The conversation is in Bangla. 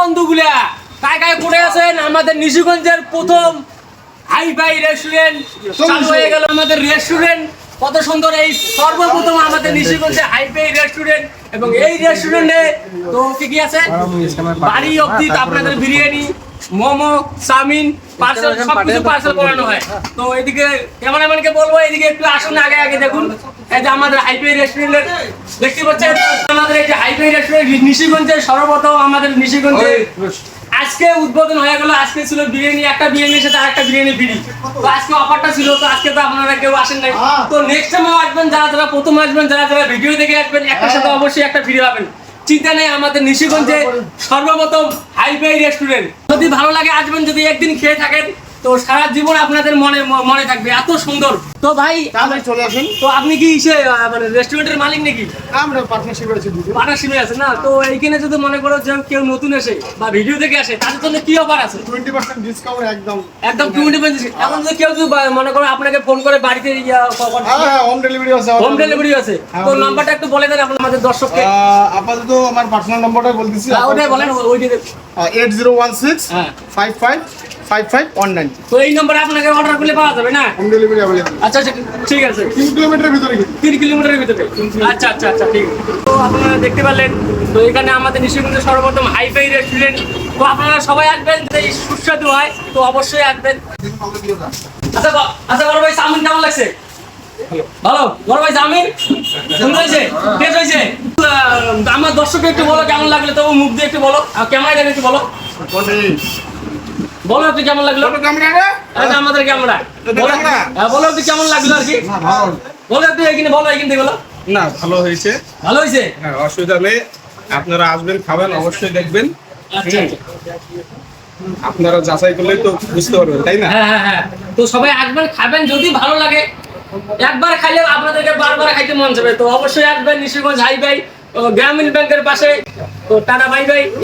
বন্ধুগুলা কায় কায় করে আছেন? আমাদের নিশিগঞ্জের প্রথম হাই-ফাই রেস্টুরেন্ট চালু হয়ে গেল। আমাদের রেস্টুরেন্ট কত সুন্দর, এই সর্বপ্রথম আমাদের নিশিগঞ্জে হাই-ফাই রেস্টুরেন্ট। এবং এই রেস্টুরেন্টে তো কি কি আছে? বাড়ি অবধি আপনাদের বিরিয়ানি, মোমো, চাউমিন, পার্সেল সবকিছু পার্সেল করানো হয়। তো এদিকে ক্যামেরাম্যানকে বলবো এদিকে একটু আসুন, আগে আগে দেখুন। এই যে আমাদের হাই-ফাই রেস্টুরেন্টের দেখতে পাচ্ছেন, আমাদের এই যে হাই-ফাই রেস্টুরেন্ট নিশিগঞ্জের সর্বপ্রথম আমাদের নিশিগঞ্জে আজকে উদ্বোধন হয়ে গেল। আজকে ছিল বিরিয়ানি, একটা বিরিয়ানির সাথে আরেকটা বিরিয়ানি ফ্রি। তো আজকে অফারটা ছিল, তো আজকে তো আপনারা কেউ আসেন নাই। তো নেক্সট টাইমও আসবেন, যারা যারা প্রথম আসবেন, যারা যারা ভিডিও দেখে আসবেন, একটার সাথে অবশ্যই একটা ফ্রি পাবেন। চিন্তা নেই, আমাদের নিশিগঞ্জে সর্বপ্রথম হাই-ফাই রেস্টুরেন্ট। যদি ভালো লাগে আসবেন, যদি একদিন খেয়ে থাকেন তো সারা জীবন আপনাদের মনে মনে থাকবে, এত সুন্দর। তো ভাই চলে আসুন। তো আপনি কি মানে রেস্টুরেন্টের মালিক নাকি? আমরা পার্টনারশিপে আছি। পার্টনারশিপে আছে না? তো এইখানে যদি মনে করো যে কেউ নতুন আসে বা ভিডিও দেখে আসে, তাদের জন্য কি অফার আছে? 20% ডিসকাউন্ট একদম। একদম 20%। এখন যদি কেউ যদি মনে করো আপনাকে ফোন করে বাড়িতে হ্যাঁ, হোম ডেলিভারি আছে। হোম ডেলিভারি আছে। তো নাম্বারটা একটু বলে দেন আমাদের দর্শককে। আপাতত আমার পার্সোনাল নাম্বারটা বলতেছি। ওটাই বলেন, ওইটা 8016 হ্যাঁ 555519। তো এই নম্বরে আপনাকে অর্ডার করলে পাওয়া যাবে না? Home delivery available. আচ্ছা আচ্ছা, ঠিক আছে। 3 কিলোমিটারের ভিতরে। 3 কিলোমিটারের ভিতরে। আচ্ছা আচ্ছা আচ্ছা, ঠিক আছে। তো আপনারা দেখতে পারলেন, তো এখানে আমাদের নিশিগঞ্জের সর্বপ্রথম হাই-ফাই রেস্টুরেন্ট। তো আপনারা সবাই আসবেন, এই সুস্বাদু হয় তো অবশ্যই আসবেন। আচ্ছা আচ্ছা, বড় ভাই চাউমিন কেমন লাগছে? ভালো। বড় ভাই চাউমিন সুন্দর হয়েছে, টেস্ট হয়েছে। আমার দর্শককে একটু বলো কেমন লাগলো, তবু মুখ দিয়ে একটু বলো, আর ক্যামেরায় দেখে একটু বলো। বলো একটু কেমন লাগলো। আচ্ছা, আমাদের ক্যামেরা বলো একটু কেমন লাগলো আর কি। বলো একটু এখানে বলো, এখান থেকে বলো। না, ভালো হয়েছে। ভালো হয়েছে? হ্যাঁ, অসুবিধা নেই। আপনারা আসবেন, খাবেন, অবশ্যই দেখবেন। আচ্ছা আচ্ছা। আপনারা যাচাই করলেই তো বুঝতে পারবেন, তাই না? হ্যাঁ হ্যাঁ হ্যাঁ, তো সবাই আসবেন, খাবেন, যদি ভালো লাগে একবার খাইলে আপনাদেরকে বারবার খাইতে মন যাবে। তো অবশ্যই আসবেন নিশিগঞ্জ হাই-ফাই গ্রামীণ ব্যাংকের পাশে। তো টাটা, বাই বাই।